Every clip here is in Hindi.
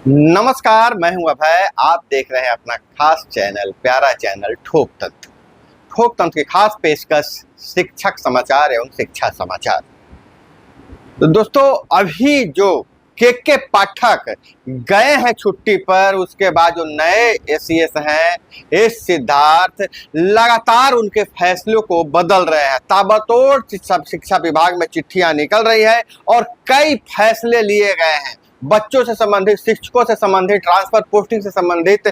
नमस्कार, मैं हूं अभय। आप देख रहे हैं अपना खास चैनल, प्यारा चैनल ठोक तंत्र। ठोक तंत्र की खास पेशकश शिक्षक समाचार एवं शिक्षा समाचार। तो दोस्तों, अभी जो के पाठक गए हैं छुट्टी पर, उसके बाद जो नए एसीएस हैं, एस सिद्धार्थ, लगातार उनके फैसलों को बदल रहे हैं। ताबड़तोड़ शिक्षा विभाग में चिट्ठियां निकल रही है और कई फैसले लिए गए हैं। बच्चों से संबंधित, शिक्षकों से संबंधित, ट्रांसफर पोस्टिंग से संबंधित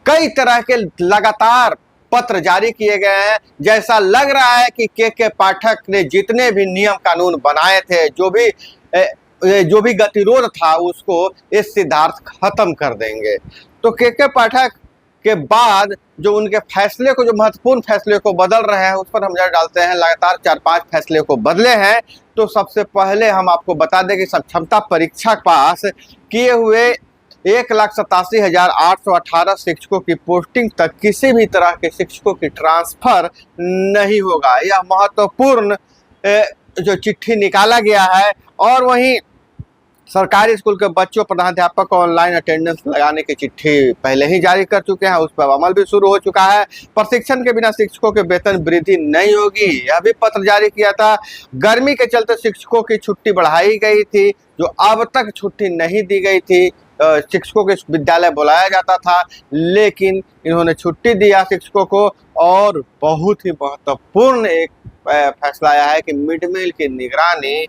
कई तरह के लगातार पत्र जारी किए गए हैं। जैसा लग रहा है कि के पाठक ने जितने भी नियम कानून बनाए थे, जो भी गतिरोध था, उसको इस सिद्धार्थ खत्म कर देंगे। तो के पाठक के बाद जो उनके फैसले को, जो महत्वपूर्ण फैसले को बदल रहे हैं, उस पर हम नजर डालते हैं। लगातार 4-5 फैसले को बदले हैं। तो सबसे पहले हम आपको बता दें कि क्षमता परीक्षा पास किए हुए 1,87,818 शिक्षकों की पोस्टिंग तक किसी भी तरह के शिक्षकों की ट्रांसफर नहीं होगा। यह महत्वपूर्ण जो चिट्ठी निकाला गया है। और वहीं सरकारी स्कूल के बच्चों, प्रधानाध्यापक को ऑनलाइन अटेंडेंस लगाने की चिट्ठी पहले ही जारी कर चुके हैं, उस पर अमल भी शुरू हो चुका है। प्रशिक्षण के बिना शिक्षकों के वेतन वृद्धि नहीं होगी, यह भी पत्र जारी किया था। गर्मी के चलते शिक्षकों की छुट्टी बढ़ाई गई थी, जो अब तक छुट्टी नहीं दी गई थी। शिक्षकों के विद्यालय बुलाया जाता था, लेकिन इन्होंने छुट्टी दिया शिक्षकों को। और बहुत ही महत्वपूर्ण एक फैसला आया है कि मिड मील की निगरानी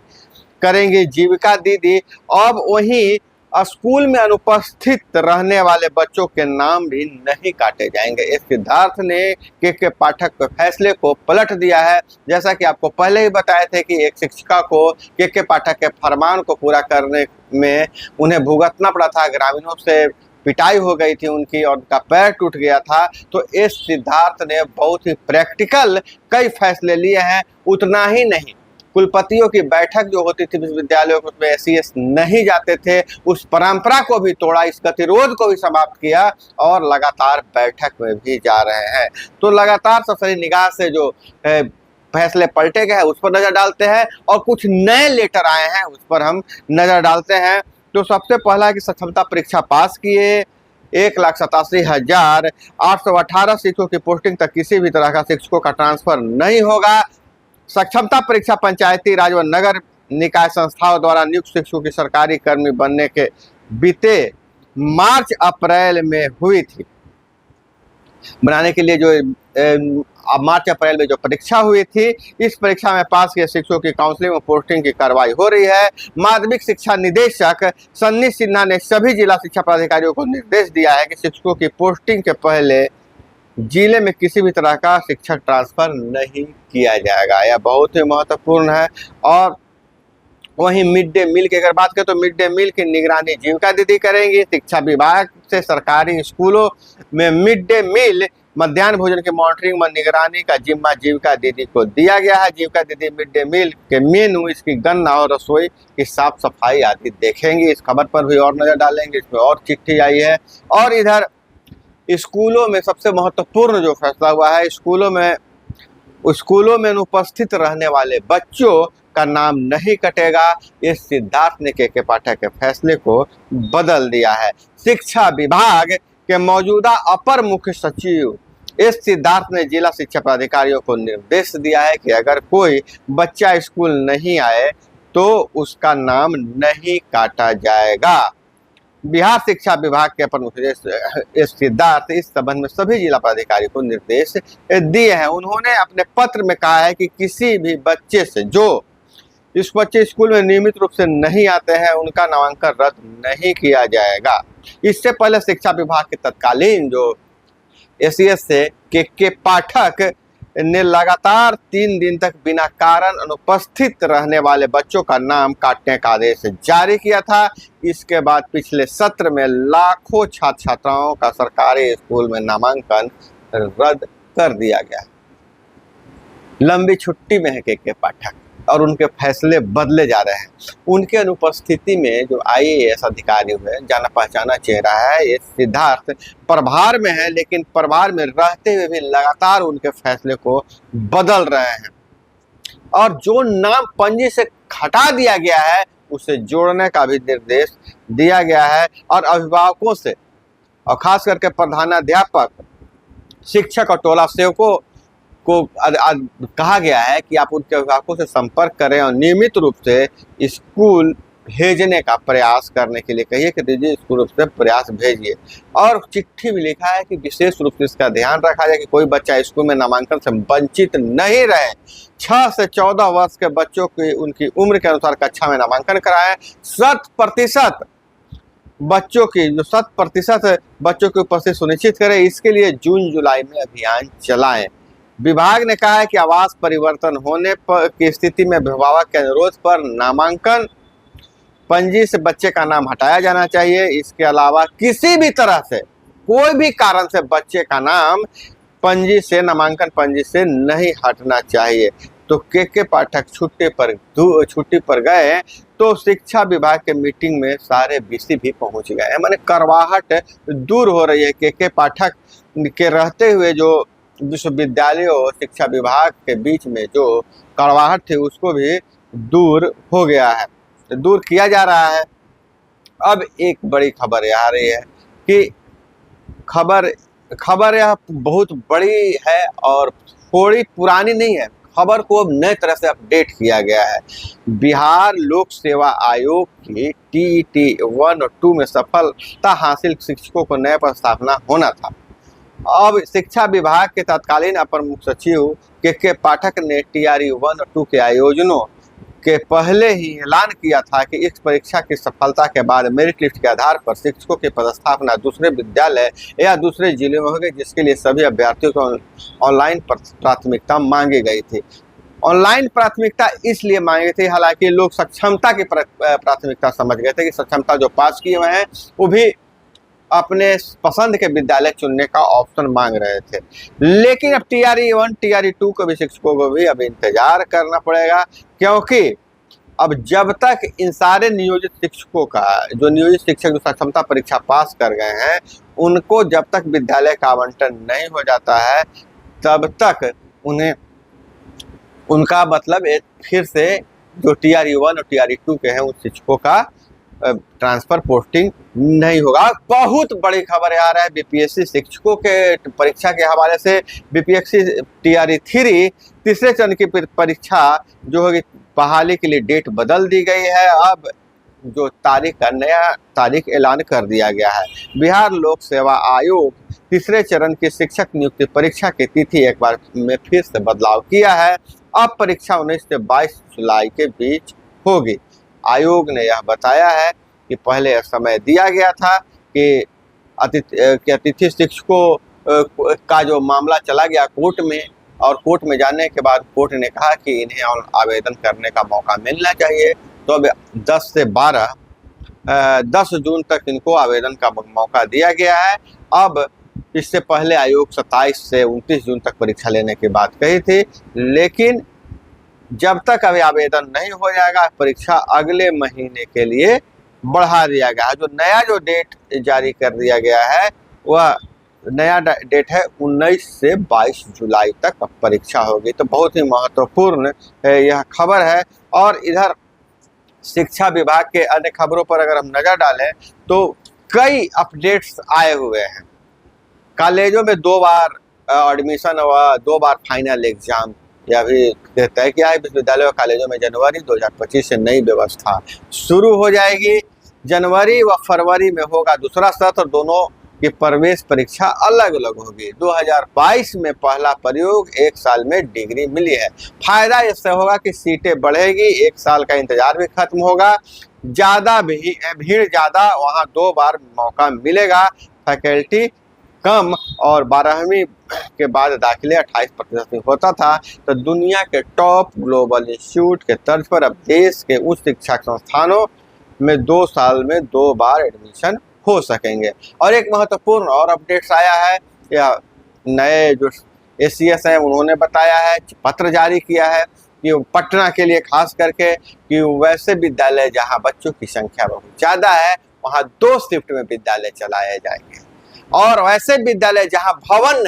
करेंगे जीविका दीदी। अब वहीं स्कूल में अनुपस्थित रहने वाले बच्चों के नाम भी नहीं काटे जाएंगे। इस सिद्धार्थ ने के पाठक के फैसले को पलट दिया है। जैसा कि आपको पहले ही बताए थे कि एक शिक्षिका को के पाठक के फरमान को पूरा करने में उन्हें भुगतना पड़ा था। ग्रामीणों से पिटाई हो गई थी उनकी और उनका पैर टूट गया था। तो इस सिद्धार्थ ने बहुत ही प्रैक्टिकल कई फैसले लिए हैं। उतना ही नहीं, कुलपतियों की बैठक जो होती थी विश्वविद्यालयों में, उसमें एसीएस नहीं जाते थे, उस परंपरा को भी तोड़ा, इस गतिरोध को भी समाप्त किया और लगातार बैठक में भी जा रहे हैं। तो लगातार सबसे निगाह से जो फैसले पलटे गए हैं उस पर नजर डालते हैं और कुछ नए लेटर आए हैं उस पर हम नजर डालते हैं। तो सबसे पहला है कि सक्षमता परीक्षा पास किए 1,87,818 शिक्षकों की पोस्टिंग तक किसी भी तरह का शिक्षकों का ट्रांसफर नहीं होगा। सक्षमता परीक्षा पंचायती राज व नगर निकाय संस्थाओं द्वारा नियुक्त शिक्षकों की सरकारी कर्मी बनने के बीते मार्च अप्रैल में हुई थी। बनाने के लिए जो मार्च अप्रैल में जो परीक्षा हुई थी, इस परीक्षा में पास किए शिक्षकों की काउंसलिंग व पोस्टिंग की कार्रवाई हो रही है। माध्यमिक शिक्षा निदेशक सन्नी सिन्हा ने सभी जिला शिक्षा पदाधिकारियों को निर्देश दिया है कि शिक्षकों की पोस्टिंग के पहले जिले में किसी भी तरह का शिक्षक ट्रांसफर नहीं किया जाएगा। यह बहुत ही महत्वपूर्ण है। और वहीं मिड डे मील की अगर बात करें तो मिड डे मील की निगरानी जीविका दीदी करेंगी। शिक्षा विभाग से सरकारी स्कूलों में मिड डे मील, मध्याह्न भोजन की मॉनिटरिंग व निगरानी का जिम्मा जीविका दीदी को दिया गया है। जीविका दीदी मिड डे मील के मेनू, इसकी गन्ना और रसोई की साफ सफाई आदि देखेंगी। इस खबर पर भी और नजर डालेंगे, इसमें और चिट्ठी आई है। और इधर स्कूलों में सबसे महत्वपूर्ण जो फैसला हुआ है, स्कूलों में अनुपस्थित रहने वाले बच्चों का नाम नहीं कटेगा। इस सिद्धार्थ ने के पाठक के फैसले को बदल दिया है। शिक्षा विभाग के मौजूदा अपर मुख्य सचिव इस सिद्धार्थ ने जिला शिक्षा पदाधिकारियों को निर्देश दिया है कि अगर कोई बच्चा स्कूल नहीं आए तो उसका नाम नहीं काटा जाएगा। बिहार शिक्षा विभाग के अपर मुख्य सिद्धार्थ इस संबंध में सभी जिला पदाधिकारी को निर्देश दिए हैं। उन्होंने अपने पत्र में कहा है कि किसी भी बच्चे से जो इस बच्चे स्कूल में नियमित रूप से नहीं आते हैं, उनका नामांकन रद्द नहीं किया जाएगा। इससे पहले शिक्षा विभाग के तत्कालीन जो एसीएस से के पाठक ने लगातार 3 दिन तक बिना कारण अनुपस्थित रहने वाले बच्चों का नाम काटने का आदेश जारी किया था। इसके बाद पिछले सत्र में लाखों छात्र छात्राओं का सरकारी स्कूल में नामांकन रद्द कर दिया गया। लंबी छुट्टी में है के पाठक और उनके फैसले बदले जा रहे हैं। उनके अनुपस्थिति में जो आईएएस अधिकारी हुए, जाना पहचाना चेहरा है, ये सिद्धार्थ प्रभार में है, लेकिन प्रभार में रहते हुए भी लगातार उनके फैसले को बदल रहे हैं। और जो नाम पंजी से हटा दिया गया है उसे जोड़ने का भी निर्देश दिया गया है। और अभिभावकों से और खास करके प्रधानाध्यापक, शिक्षक और टोला सेवकों को कहा गया है कि आप उनके अभिभावकों से संपर्क करें और नियमित रूप से स्कूल भेजने का प्रयास करने के लिए कहिए कि दीजिए स्कूल रूप से प्रयास भेजिए। और चिट्ठी में लिखा है कि विशेष रूप से इसका ध्यान रखा जाए कि कोई बच्चा स्कूल में नामांकन से वंचित नहीं रहे। 6 से 14 वर्ष के बच्चों की उनकी उम्र के अनुसार कक्षा में नामांकन कराएं। 100% बच्चों की 100% बच्चों की उपस्थिति सुनिश्चित करें। इसके लिए जून जुलाई में अभियान चलाएं। विभाग ने कहा है कि आवास परिवर्तन होने की स्थिति में अभिभावक के अनुरोध पर नामांकन पंजी से बच्चे का नाम हटाया जाना चाहिए। इसके अलावा किसी भी तरह से कोई भी कारण से बच्चे का नाम पंजी से, नामांकन पंजी से नहीं हटना चाहिए। तो के पाठक छुट्टी पर गए तो शिक्षा विभाग के मीटिंग में सारे बीसी भी पहुंच गए। माने करवाहट दूर हो रही है। के पाठक के रहते हुए जो विश्वविद्यालयों और शिक्षा विभाग के बीच में जो कड़वाहट थी उसको भी दूर हो गया है, दूर किया जा रहा है। अब एक बड़ी खबर आ रही है कि खबर यह बहुत बड़ी है और थोड़ी पुरानी नहीं है। खबर को अब नए तरह से अपडेट किया गया है। बिहार लोक सेवा आयोग की TET 1 और 2 में सफलता हासिल शिक्षकों को नया पदस्थापना होना था। अब शिक्षा विभाग के तत्कालीन अपर मुख्य सचिव के पाठक ने TRE 1 और 2 के आयोजनों के पहले ही ऐलान किया था कि इस परीक्षा की सफलता के बाद मेरिट लिस्ट के आधार पर शिक्षकों की पदस्थापना दूसरे विद्यालय या दूसरे जिले में होगी, जिसके लिए सभी अभ्यर्थियों को ऑनलाइन प्राथमिकता मांगी गई थी। ऑनलाइन प्राथमिकता इसलिए मांगी थी, हालांकि लोग सक्षमता की प्राथमिकता समझ गए थे कि सक्षमता जो पास किए हुए हैं वो भी अपने पसंद के विद्यालय चुनने का ऑप्शन मांग रहे थे। लेकिन अब TRE 1 TRE 2 के भी शिक्षकों को भी अब इंतजार करना पड़ेगा, क्योंकि अब जब तक इन सारे नियोजित शिक्षकों का जो नियोजित शिक्षक जो सक्षमता परीक्षा पास कर गए हैं उनको जब तक विद्यालय का आवंटन नहीं हो जाता है तब तक उन्हें उनका मतलब फिर से जो TRE 1 और TRE 2 के हैं उन शिक्षकों का ट्रांसफर पोस्टिंग नहीं होगा। बहुत बड़ी खबर आ रहा है BPSC शिक्षकों के परीक्षा के हवाले से। BPSC TRE 3 तीसरे चरण की परीक्षा जो होगी बहाली के लिए डेट बदल दी गई है। अब जो तारीख का नया तारीख ऐलान कर दिया गया है। बिहार लोक सेवा आयोग तीसरे चरण की शिक्षक नियुक्ति परीक्षा की तिथि एक बार में फिर से बदलाव किया है। अब परीक्षा 19 से 22 जुलाई के बीच होगी। आयोग ने यह बताया है कि पहले समय दिया गया था कि अतिथि शिक्षकों का जो मामला चला गया कोर्ट में, और कोर्ट में जाने के बाद कोर्ट ने कहा कि इन्हें आवेदन करने का मौका मिलना चाहिए। तो अब 10 जून तक इनको आवेदन का मौका दिया गया है। अब इससे पहले आयोग 27 से 29 जून तक परीक्षा लेने की बात कही थी, लेकिन जब तक अभी आवेदन नहीं हो जाएगा परीक्षा अगले महीने के लिए बढ़ा दिया गया है। जो नया डेट जारी कर दिया गया है वह नया डेट है 19 से 22 जुलाई तक परीक्षा होगी। तो बहुत ही महत्वपूर्ण यह खबर है। और इधर शिक्षा विभाग के अन्य खबरों पर अगर हम नजर डालें तो कई अपडेट्स आए हुए हैं। कॉलेजों में 2 बार एडमिशन हुआ, 2 बार फाइनल एग्जाम यह भी तय किया है। विश्वविद्यालय और कॉलेजों में जनवरी 2025 से नई व्यवस्था शुरू हो जाएगी। जनवरी व फरवरी में होगा दूसरा सत्र और दोनों की प्रवेश परीक्षा अलग अलग होगी। 2022 में पहला प्रयोग, 1 साल में डिग्री मिली है। फायदा इससे होगा कि सीटें बढ़ेगी, 1 साल का इंतजार भी खत्म होगा, ज़्यादा भीड़ ज़्यादा, वहाँ 2 बार मौका मिलेगा, फैकल्टी कम, और 12वीं के बाद दाखिले 28% होता था। तो दुनिया के टॉप ग्लोबल इंस्टीट्यूट के तर्ज पर अब देश के उच्च शिक्षा संस्थानों में 2 साल में 2 बार एडमिशन हो सकेंगे। और एक महत्वपूर्ण और अपडेट्स आया है, या नए जो ACS हैं उन्होंने बताया है, पत्र जारी किया है कि पटना के लिए खास करके कि वैसे विद्यालय जहां बच्चों की संख्या बहुत ज़्यादा है वहां 2 शिफ्ट में विद्यालय चलाए जाएंगे, और वैसे विद्यालय जहां भवन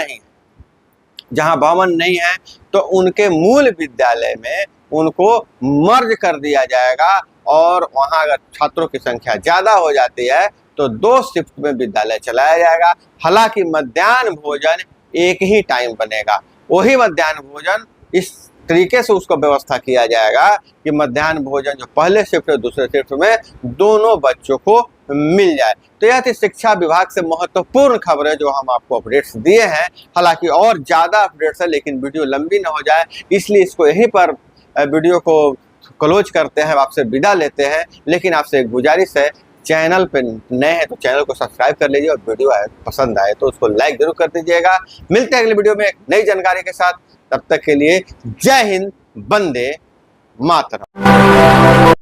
नहीं है तो उनके मूल विद्यालय में उनको मर्ज कर दिया जाएगा और वहाँ अगर छात्रों की संख्या ज़्यादा हो जाती है तो 2 शिफ्ट में विद्यालय चलाया जाएगा। हालांकि मध्याह्न भोजन एक ही टाइम बनेगा, वही मध्याह्न भोजन इस तरीके से उसको व्यवस्था किया जाएगा कि मध्याह्न भोजन जो पहले शिफ्ट और दूसरे शिफ्ट में दोनों बच्चों को मिल जाए। तो यह थी शिक्षा विभाग से महत्वपूर्ण खबरें जो हम आपको अपडेट्स दिए हैं। हालांकि और ज़्यादा अपडेट्स है, लेकिन वीडियो लंबी ना हो जाए इसलिए इसको यहीं पर वीडियो को क्लोज करते हैं, आपसे विदा लेते हैं। लेकिन आपसे एक गुजारिश है, चैनल पे नए हैं तो चैनल को सब्सक्राइब कर लीजिए और वीडियो पसंद आए तो उसको लाइक जरूर कर दीजिएगा। मिलते हैं अगले वीडियो में एक नई जानकारी के साथ, तब तक के लिए जय हिंद, वंदे मातरम।